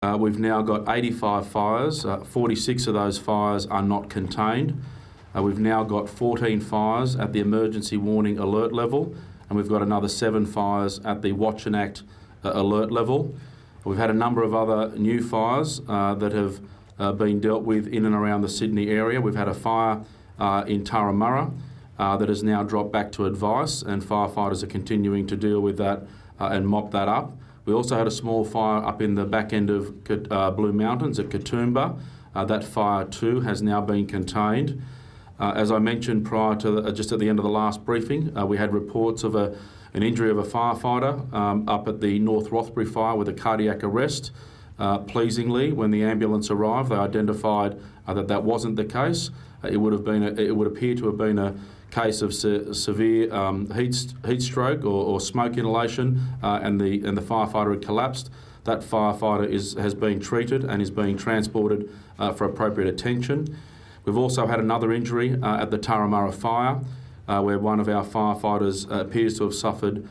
We've now got 85 fires. 46 of those fires are not contained. We've now got 14 fires at the emergency warning alert level, and we've got another 7 fires at the watch and act alert level. We've had a number of other new fires that have been dealt with in and around the Sydney area. We've had a fire in Turramurra that has now dropped back to advice, and firefighters are continuing to deal with that and mop that up. We also had a small fire up in the back end of Blue Mountains at Katoomba. That fire too has now been contained. As I mentioned prior to just at the end of the last briefing, we had reports of an injury of a firefighter up at the North Rothbury fire with a cardiac arrest. Pleasingly, when the ambulance arrived, they identified that wasn't the case. It would appear to have been a case of severe heat stroke or smoke inhalation, and the firefighter had collapsed. That firefighter has been treated and is being transported for appropriate attention. We've also had another injury at the Turramurra fire, where one of our firefighters appears to have suffered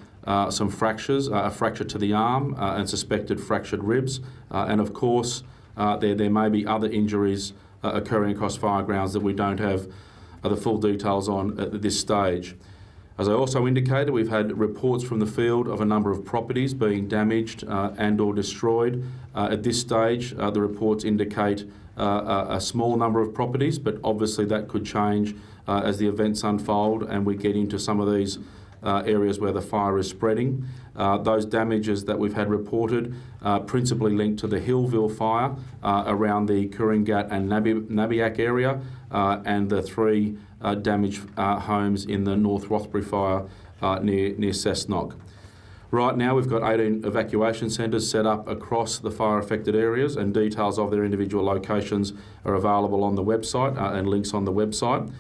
some fractures, a fracture to the arm and suspected fractured ribs. And of course, there may be other injuries occurring across fire grounds that we don't have the full details on at this stage. As I also indicated, we've had reports from the field of a number of properties being damaged and or destroyed. At this stage, the reports indicate a small number of properties, but obviously that could change as the events unfold and we get into some of these areas where the fire is spreading. Those damages that we've had reported principally linked to the Hillville fire around the Coringat and Nabiac area, and the 3 damaged homes in the North Rothbury fire near Cessnock. Right now we've got 18 evacuation centres set up across the fire affected areas, and details of their individual locations are available on the website and links on the website.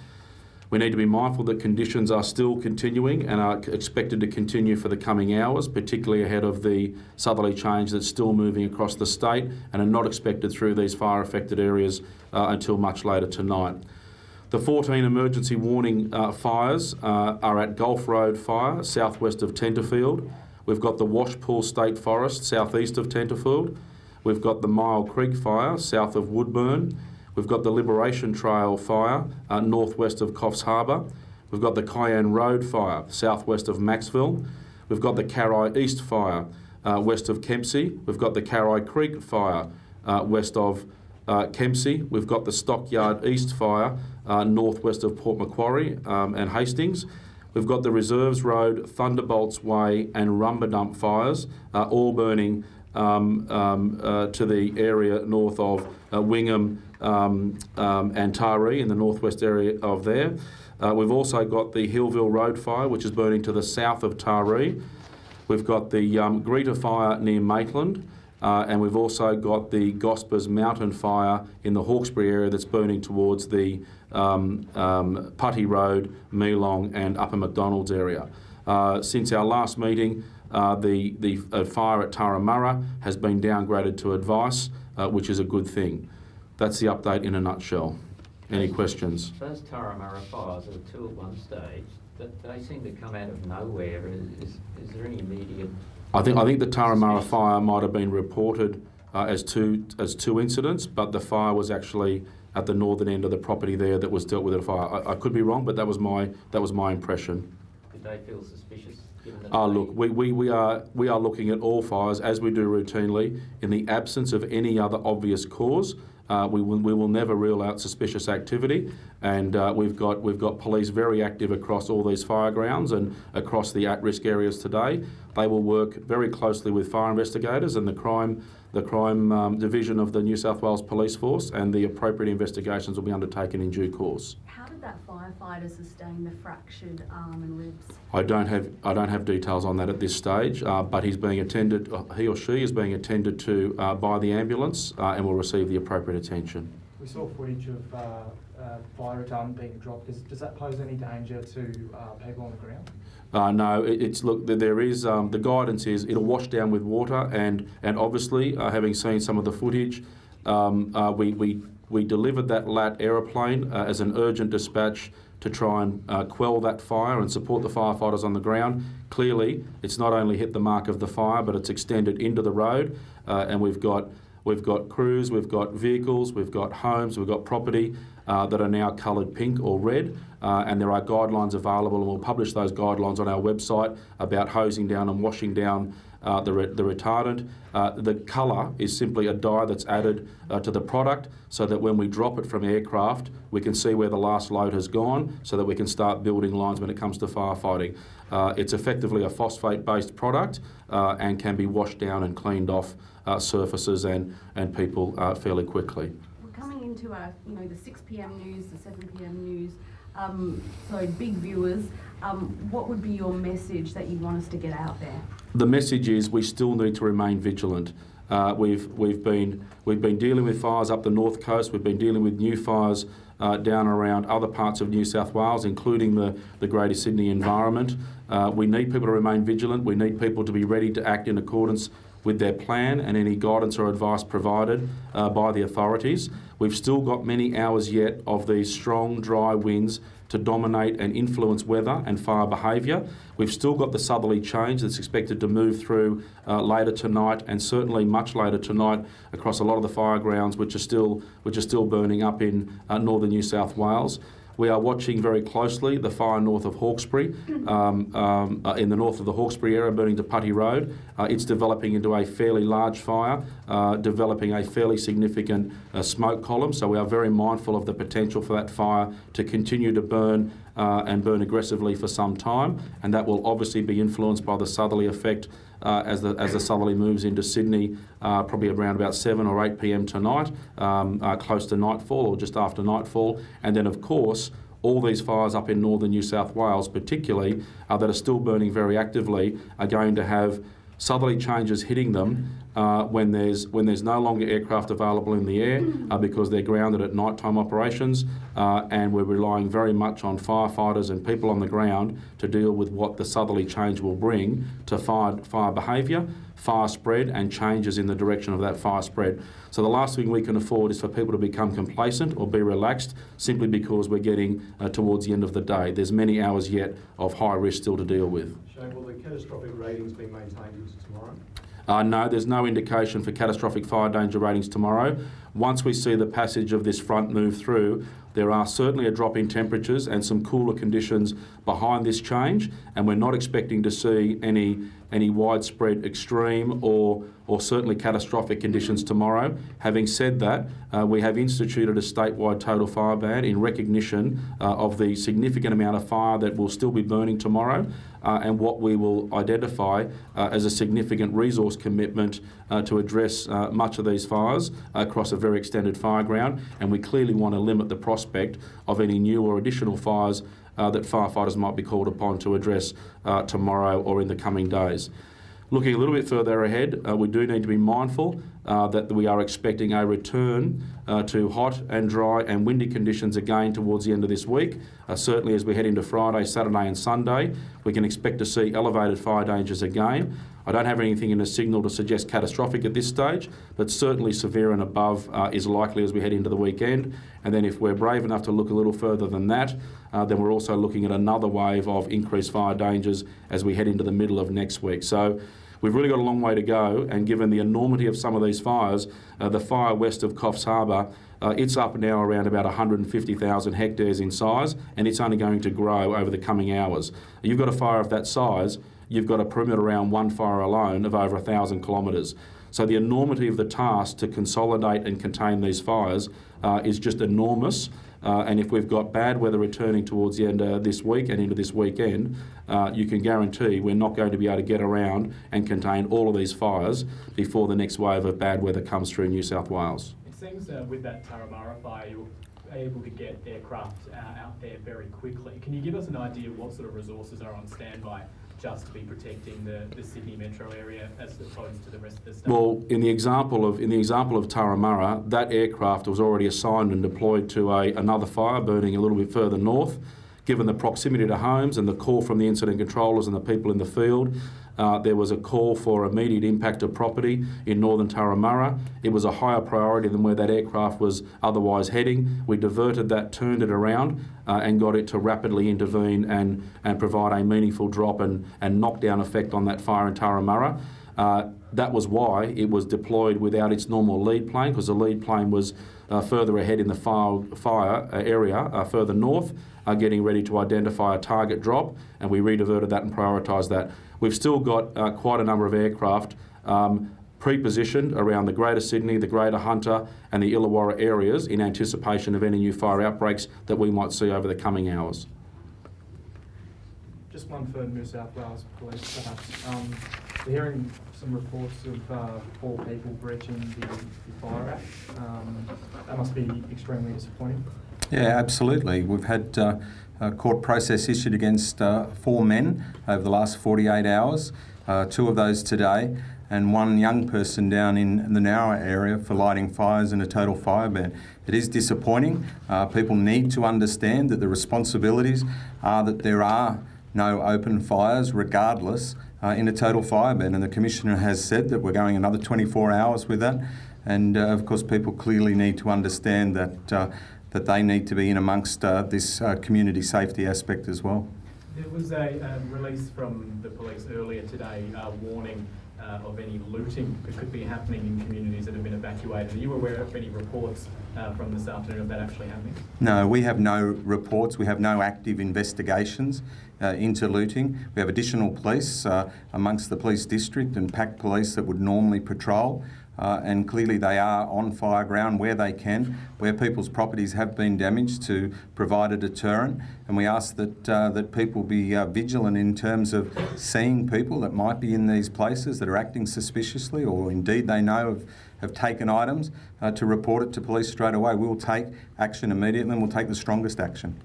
We need to be mindful that conditions are still continuing and are expected to continue for the coming hours, particularly ahead of the southerly change that's still moving across the state and are not expected through these fire affected areas until much later tonight. The 14 emergency warning fires are at Gulf Road Fire, southwest of Tenterfield. We've got the Washpool State Forest, southeast of Tenterfield. We've got the Mile Creek Fire, south of Woodburn. We've got the Liberation Trail Fire, northwest of Coffs Harbour. We've got the Cayenne Road Fire, southwest of Maxville. We've got the Carrai East Fire, west of Kempsey. We've got the Carrai Creek Fire, west of Kempsey. We've got the Stockyard East Fire, northwest of Port Macquarie and Hastings. We've got the Reserves Road, Thunderbolts Way and Rumbadump fires, all burning to the area north of Wingham and Taree in the northwest area of there. We've also got the Hillville Road fire, which is burning to the south of Taree. We've got the Greta fire near Maitland, and we've also got the Gospers Mountain fire in the Hawkesbury area that's burning towards the Putty Road, Meelong and Upper McDonald's area. Since our last meeting, the fire at Turramurra has been downgraded to advice, which is a good thing. That's the update in a nutshell. Any questions? Those Turramurra fires, there were 2 at one stage, they seem to come out of nowhere. Is there any immediate... I think the Turramurra fire might have been reported as two incidents, but the fire was actually at the northern end of the property there that was dealt with at a fire. I could be wrong, but that was my impression. Did they feel suspicious? Look, we are looking at all fires as we do routinely. In the absence of any other obvious cause, we will never rule out suspicious activity, and we've got police very active across all these fire grounds and across the at-risk areas today. They will work very closely with fire investigators and the crime division of the New South Wales Police Force, and the appropriate investigations will be undertaken in due course. How did that firefighter sustain the fractured arm and ribs? I don't have details on that at this stage, but he or she is being attended to by the ambulance and will receive the appropriate attention. We saw footage of fire retardant being dropped. Does that pose any danger to people on the ground? No, there is, the guidance is it'll wash down with water, and obviously, having seen some of the footage, we delivered that LAT aeroplane as an urgent dispatch to try and quell that fire and support the firefighters on the ground. Clearly, it's not only hit the mark of the fire, but it's extended into the road, and we've got we've got crews, we've got vehicles, we've got homes, we've got property that are now coloured pink or red, and there are guidelines available, and we'll publish those guidelines on our website about hosing down and washing down the retardant. The colour is simply a dye that's added to the product so that when we drop it from aircraft, we can see where the last load has gone so that we can start building lines when it comes to firefighting. It's effectively a phosphate-based product and can be washed down and cleaned off surfaces and people fairly quickly. We're coming into the 6 p.m. news, the 7 p.m. news, so big viewers. What would be your message that you want us to get out there? The message is we still need to remain vigilant. We've been dealing with fires up the north coast. We've been dealing with new fires down around other parts of New South Wales, including the Greater Sydney environment. We need people to remain vigilant. We need people to be ready to act in accordance with their plan and any guidance or advice provided by the authorities. We've still got many hours yet of these strong, dry winds to dominate and influence weather and fire behaviour. We've still got the southerly change that's expected to move through later tonight and certainly much later tonight across a lot of the fire grounds which are still burning up in northern New South Wales. We are watching very closely the fire north of Hawkesbury, in the north of the Hawkesbury area, burning to Putty Road. It's developing into a fairly large fire, developing a fairly significant smoke column. So we are very mindful of the potential for that fire to continue to burn and burn aggressively for some time, and that will obviously be influenced by the southerly effect as the southerly moves into Sydney, probably around about 7 or 8 p.m. tonight, close to nightfall or just after nightfall. And then, of course, all these fires up in northern New South Wales particularly that are still burning very actively are going to have southerly changes hitting them when there's no longer aircraft available in the air because they're grounded at nighttime operations, and we're relying very much on firefighters and people on the ground to deal with what the southerly change will bring to fire behaviour, fire spread and changes in the direction of that fire spread. So the last thing we can afford is for people to become complacent or be relaxed simply because we're getting towards the end of the day. There's many hours yet of high risk still to deal with. Shane, will the catastrophic ratings be maintained into tomorrow? No, there's no indication for catastrophic fire danger ratings tomorrow. Once we see the passage of this front move through, there are certainly a drop in temperatures and some cooler conditions behind this change, and we're not expecting to see any widespread extreme or certainly catastrophic conditions tomorrow. Having said that, we have instituted a statewide total fire ban in recognition of the significant amount of fire that will still be burning tomorrow, and what we will identify as a significant resource commitment to address much of these fires across a very extended fire ground. And we clearly want to limit the prospect of any new or additional fires that firefighters might be called upon to address tomorrow or in the coming days. Looking a little bit further ahead, we do need to be mindful that we are expecting a return to hot and dry and windy conditions again towards the end of this week. Certainly as we head into Friday, Saturday and Sunday, we can expect to see elevated fire dangers again. I don't have anything in the signal to suggest catastrophic at this stage, but certainly severe and above is likely as we head into the weekend. And then if we're brave enough to look a little further than that, then we're also looking at another wave of increased fire dangers as we head into the middle of next week. So we've really got a long way to go, and given the enormity of some of these fires, the fire west of Coffs Harbour, it's up now around about 150,000 hectares in size, and it's only going to grow over the coming hours. You've got a fire of that size, you've got a perimeter around one fire alone of over 1,000 kilometres. So the enormity of the task to consolidate and contain these fires is just enormous. And if we've got bad weather returning towards the end of this week and into this weekend, you can guarantee we're not going to be able to get around and contain all of these fires before the next wave of bad weather comes through New South Wales. It seems with that Turramurra fire, you're able to get aircraft out there very quickly. Can you give us an idea of what sort of resources are on standby just to be protecting the Sydney metro area as opposed to the rest of the state? Well, in the example of Turramurra, that aircraft was already assigned and deployed to another fire burning a little bit further north. Given the proximity to homes and the call from the incident controllers and the people in the field, there was a call for immediate impact of property in northern Turramurra. It was a higher priority than where that aircraft was otherwise heading. We diverted that, turned it around and got it to rapidly intervene and provide a meaningful drop and knockdown effect on that fire in Turramurra. that was why it was deployed without its normal lead plane, because the lead plane was further ahead in the fire area, further north, getting ready to identify a target drop, and we rediverted that and prioritised that. We've still got quite a number of aircraft pre-positioned around the Greater Sydney, the Greater Hunter and the Illawarra areas in anticipation of any new fire outbreaks that we might see over the coming hours. Just one for New South Wales Police, perhaps. We're hearing some reports of 4 people breaching the Fire Act. That must be extremely disappointing. Yeah, absolutely. We've had a court process issued against 4 men over the last 48 hours, 2 of those today, and 1 young person down in the Nowra area for lighting fires in a total fire ban. It is disappointing. People need to understand that the responsibilities are that there are no open fires regardless in a total fire ban, and the Commissioner has said that we're going another 24 hours with that, and of course people clearly need to understand that that they need to be in amongst this community safety aspect as well. There was a release from the police earlier today warning of any looting that could be happening in communities that have been evacuated. Are you aware of any reports from this afternoon of that actually happening? No, we have no reports. We have no active investigations into looting. We have additional police amongst the police district and pack police that would normally patrol. And clearly they are on fire ground where they can, where people's properties have been damaged, to provide a deterrent. And we ask that people be vigilant in terms of seeing people that might be in these places that are acting suspiciously, or indeed they know have taken items, to report it to police straight away. We'll take action immediately, and we'll take the strongest action.